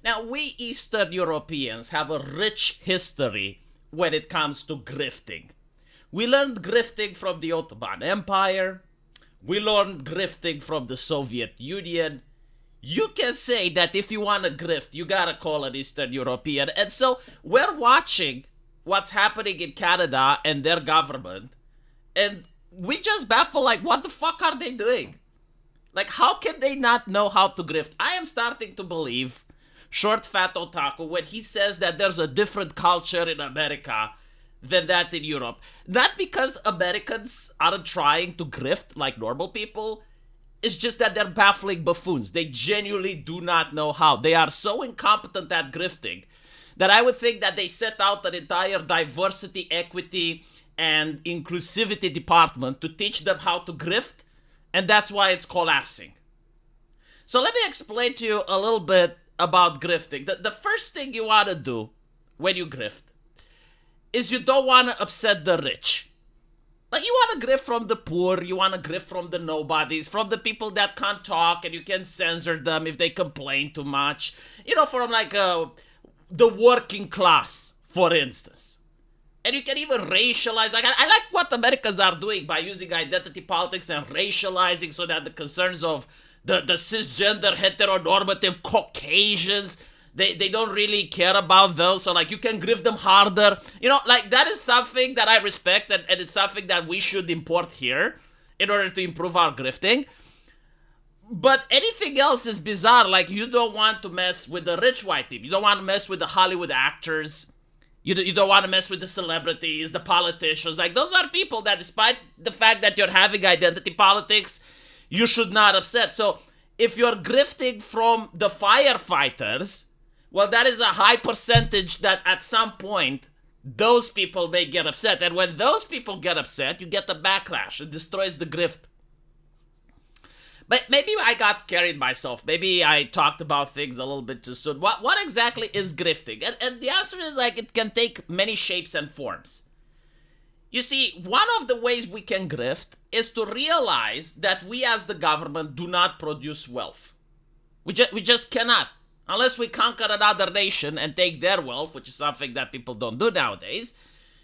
Now, we Eastern Europeans have a rich history when it comes to grifting. We learned grifting from the Ottoman Empire. We learned grifting from the Soviet Union. You can say that if you want to grift, you gotta call an Eastern European. And so we're watching what's happening in Canada and their government, and we just baffle, like, what the fuck are they doing? Like, how can they not know how to grift? I am starting to believe Short Fat Otaku when he says that there's a different culture in America than that in Europe. Not because Americans aren't trying to grift like normal people. It's just that they're baffling buffoons. They genuinely do not know how. They are so incompetent at grifting that I would think that they set out an entire diversity, equity, and inclusivity department to teach them how to grift, and that's why it's collapsing. So let me explain to you a little bit about grifting. The first thing you want to do when you grift is you don't want to upset the rich. Like, you want to grift from the poor, you want to grift from the nobodies, from the people that can't talk and you can censor them if they complain too much. You know, from like the working class, for instance. And you can even racialize. Like, I like what Americans are doing by using identity politics and racializing so that the concerns of the cisgender, heteronormative Caucasians, they don't really care about those. So, like, you can grift them harder. You know, like, that is something that I respect, and it's something that we should import here in order to improve our grifting. But anything else is bizarre. Like, you don't want to mess with the rich white people. You don't want to mess with the Hollywood actors. You don't want to mess with the celebrities, the politicians. Like, those are people that, despite the fact that you're having identity politics, you should not upset. So, if you're grifting from the firefighters, well, that is a high percentage that at some point, those people may get upset. And when those people get upset, you get the backlash. It destroys the grift. But maybe I got carried myself. Maybe I talked about things a little bit too soon. What exactly is grifting? And the answer is, like, it can take many shapes and forms. You see, one of the ways we can grift is to realize that we as the government do not produce wealth. We just cannot. Unless we conquer another nation and take their wealth, which is something that people don't do nowadays,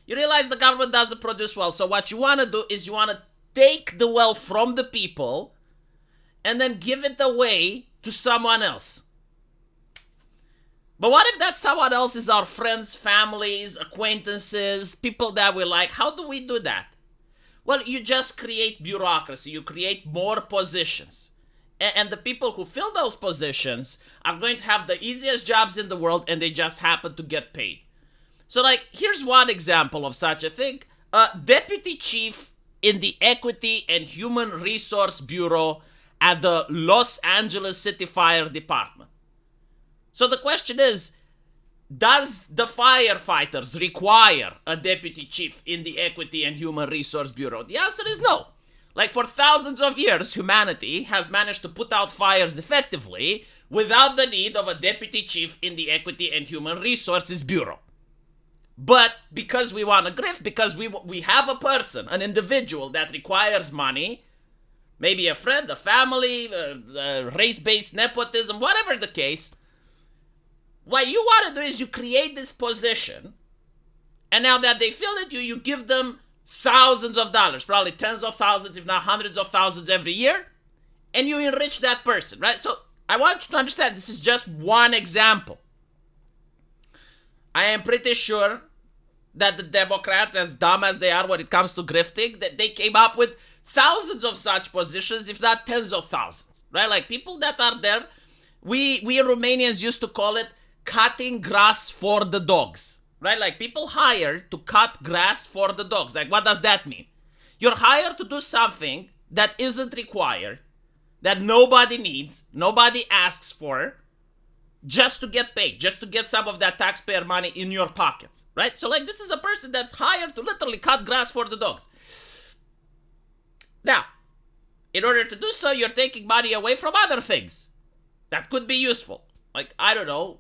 you realize the government doesn't produce wealth. So what you want to do is you want to take the wealth from the people and then give it away to someone else. But what if that someone else is our friends, families, acquaintances, people that we like? How do we do that? Well, you just create bureaucracy. You create more positions. And the people who fill those positions are going to have the easiest jobs in the world, and they just happen to get paid. So, like, here's one example of such a thing. Deputy chief in the Equity and Human Resource Bureau at the Los Angeles City Fire Department. So the question is, does the firefighters require a deputy chief in the Equity and Human Resource Bureau? The answer is no. Like, for thousands of years, humanity has managed to put out fires effectively without the need of a deputy chief in the Equity and Human Resources Bureau. But because we want to grift, because we have a person, an individual that requires money, maybe a friend, a family, race-based nepotism, whatever the case, what you want to do is you create this position, and now that they fill it, you give them thousands of dollars, probably tens of thousands, if not hundreds of thousands every year, and you enrich that person, right? So I want you to understand, this is just one example. I am pretty sure that the Democrats, as dumb as they are when it comes to grifting, that they came up with thousands of such positions, if not tens of thousands, right? Like, people that are there, we Romanians used to call it cutting grass for the dogs, right? Like, people hired to cut grass for the dogs. Like, what does that mean? You're hired to do something that isn't required, that nobody needs, nobody asks for, just to get paid, just to get some of that taxpayer money in your pockets, right? So, like, this is a person that's hired to literally cut grass for the dogs. Now, in order to do so, you're taking money away from other things that could be useful. Like, I don't know,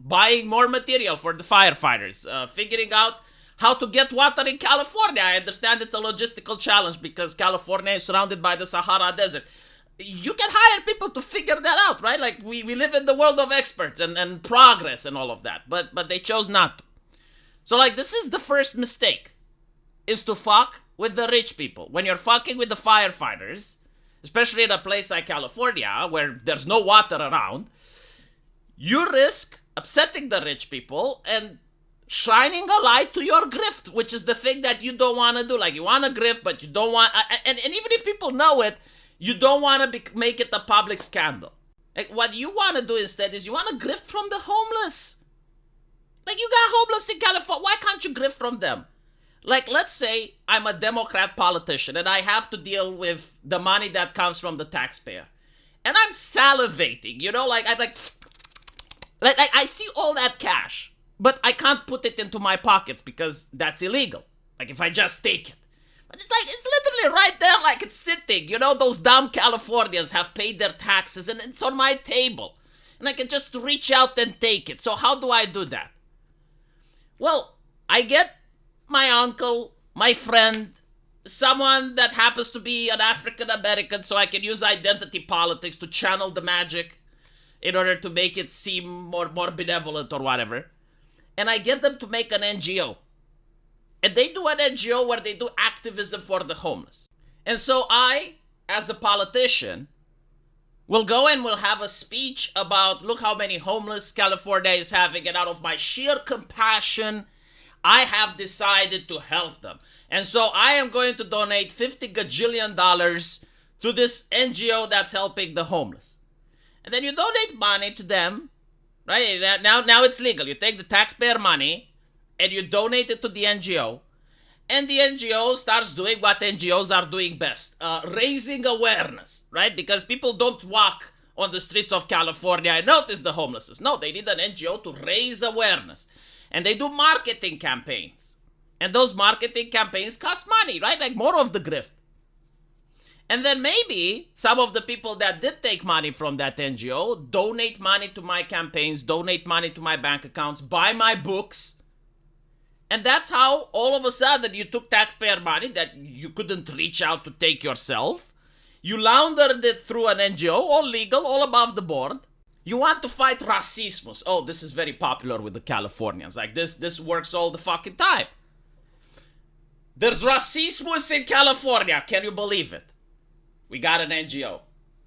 buying more material for the firefighters, figuring out how to get water in California. I understand it's a logistical challenge because California is surrounded by the Sahara Desert. you can hire people to figure that out, right? Like, we live in the world of experts and progress and all of that, but they chose not to. So, like, this is the first mistake, is to fuck with the rich people. When you're fucking with the firefighters, especially in a place like California, where there's no water around, you risk upsetting the rich people and shining a light to your grift, which is the thing that you don't want to do. Like, you want to grift, but you don't want... And even if people know it, you don't want to make it a public scandal. Like, what you want to do instead is you want to grift from the homeless. Like, you got homeless in California. Why can't you grift from them? Like, let's say I'm a Democrat politician and I have to deal with the money that comes from the taxpayer. And I'm salivating, you know, like, I'm like I see all that cash, but I can't put it into my pockets because that's illegal. Like, if I just take it. But it's like, it's literally right there, like it's sitting. You know, those dumb Californians have paid their taxes and it's on my table. And I can just reach out and take it. So how do I do that? Well, I get my uncle, my friend, someone that happens to be an African American, so I can use identity politics to channel the magic in order to make it seem more benevolent or whatever. And I get them to make an NGO. And they do an NGO where they do activism for the homeless. And so I, as a politician, will go and will have a speech about, look how many homeless California is having, and out of my sheer compassion, I have decided to help them. And so I am going to donate $50 gajillion to this NGO that's helping the homeless. And then you donate money to them, right? Now it's legal. You take the taxpayer money and you donate it to the NGO. And the NGO starts doing what NGOs are doing best. Raising awareness, right? Because people don't walk on the streets of California and notice the homelessness. No, they need an NGO to raise awareness. And they do marketing campaigns. And those marketing campaigns cost money, right? Like more of the grift. And then maybe some of the people that did take money from that NGO donate money to my campaigns, donate money to my bank accounts, buy my books. And that's how all of a sudden you took taxpayer money that you couldn't reach out to take yourself. You laundered it through an NGO, all legal, all above the board. You want to fight racismus. Oh, this is very popular with the Californians. Like this works all the fucking time. There's racismus in California. Can you believe it? We got an NGO.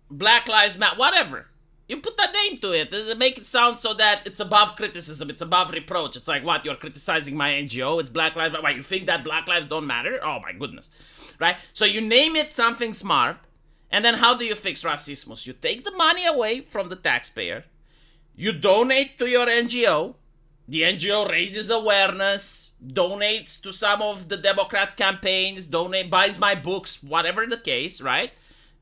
Black Lives Matter, whatever. You put a name to it. Make it sound so that it's above criticism. It's above reproach. It's like, what? You're criticizing my NGO? It's Black Lives Matter. Why, you think that Black lives don't matter? Oh my goodness. Right? So you name it something smart. And then how do you fix racism? You take the money away from the taxpayer. You donate to your NGO. The NGO raises awareness, donates to some of the Democrats' campaigns, buys my books, whatever the case, right?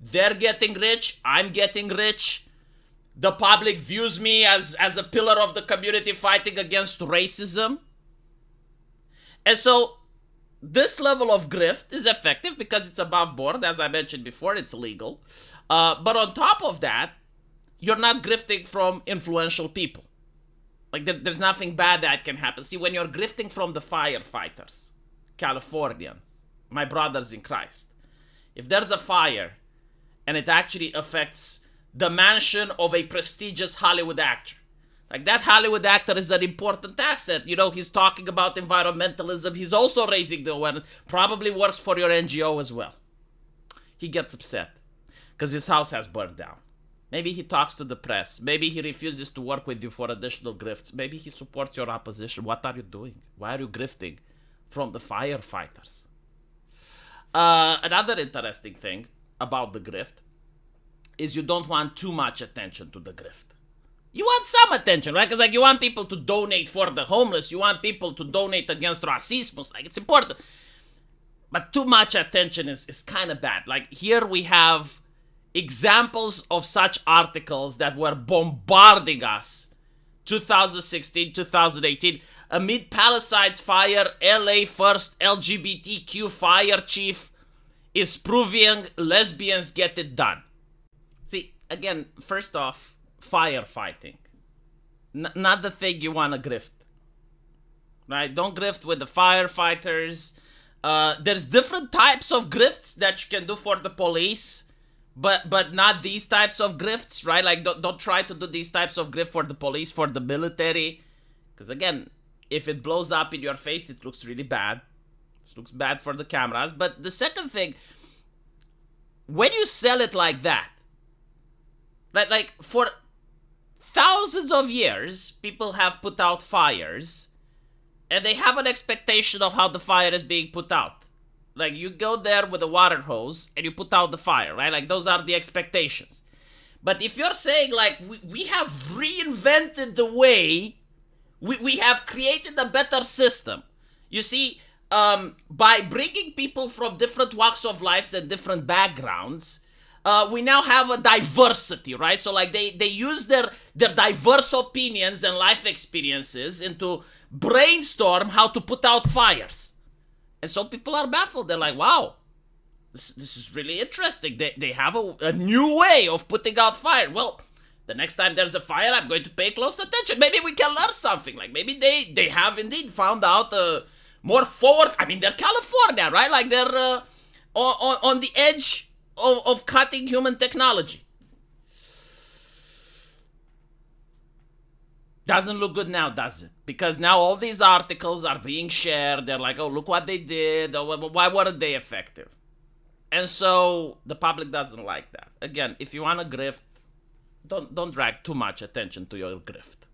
They're getting rich. I'm getting rich. The public views me as a pillar of the community fighting against racism. And so this level of grift is effective because it's above board. As I mentioned before, it's legal. But on top of that, you're not grifting from influential people. Like, there's nothing bad that can happen. See, when you're grifting from the firefighters, Californians, my brothers in Christ, if there's a fire and it actually affects the mansion of a prestigious Hollywood actor, like that Hollywood actor is an important asset. You know, he's talking about environmentalism. He's also raising the awareness. Probably works for your NGO as well. He gets upset because his house has burned down. Maybe he talks to the press. Maybe he refuses to work with you for additional grifts. Maybe he supports your opposition. What are you doing? Why are you grifting from the firefighters? Another interesting thing about the grift is you don't want too much attention to the grift. You want some attention, right? Because like you want people to donate for the homeless. You want people to donate against racism. Like, it's important. But too much attention is kind of bad. Like, here we have examples of such articles that were bombarding us 2016, 2018. Amid Palisades fire, LA first LGBTQ fire chief is proving lesbians get it done. See, again, first off, firefighting. Not the thing you want to grift. Right? Don't grift with the firefighters. There's different types of grifts that you can do for the police. but not these types of grifts, right? Like don't try to do these types of grift for the police, for the military, because again, if it blows up in your face, it looks really bad. It looks bad for the cameras. But the second thing, when you sell it like that, like for thousands of years, people have put out fires, and they have an expectation of how the fire is being put out. Like, you go there with a water hose and you put out the fire, right? Like, those are the expectations. But if you're saying, like, we have reinvented the way, we have created a better system. You see, by bringing people from different walks of lives and different backgrounds, we now have a diversity, right? So, like, they use their diverse opinions and life experiences into brainstorm how to put out fires. And so people are baffled. They're like, wow, this is really interesting. They have a new way of putting out fire. Well, the next time there's a fire, I'm going to pay close attention. Maybe we can learn something. Like, maybe they have indeed found out more forward. I mean, they're California, right? Like, they're on the edge of cutting human technology. Doesn't look good now, does it? Because now all these articles are being shared. They're like, oh, look what they did. Oh, why weren't they effective? And so the public doesn't like that. Again, if you want to grift, don't drag too much attention to your grift.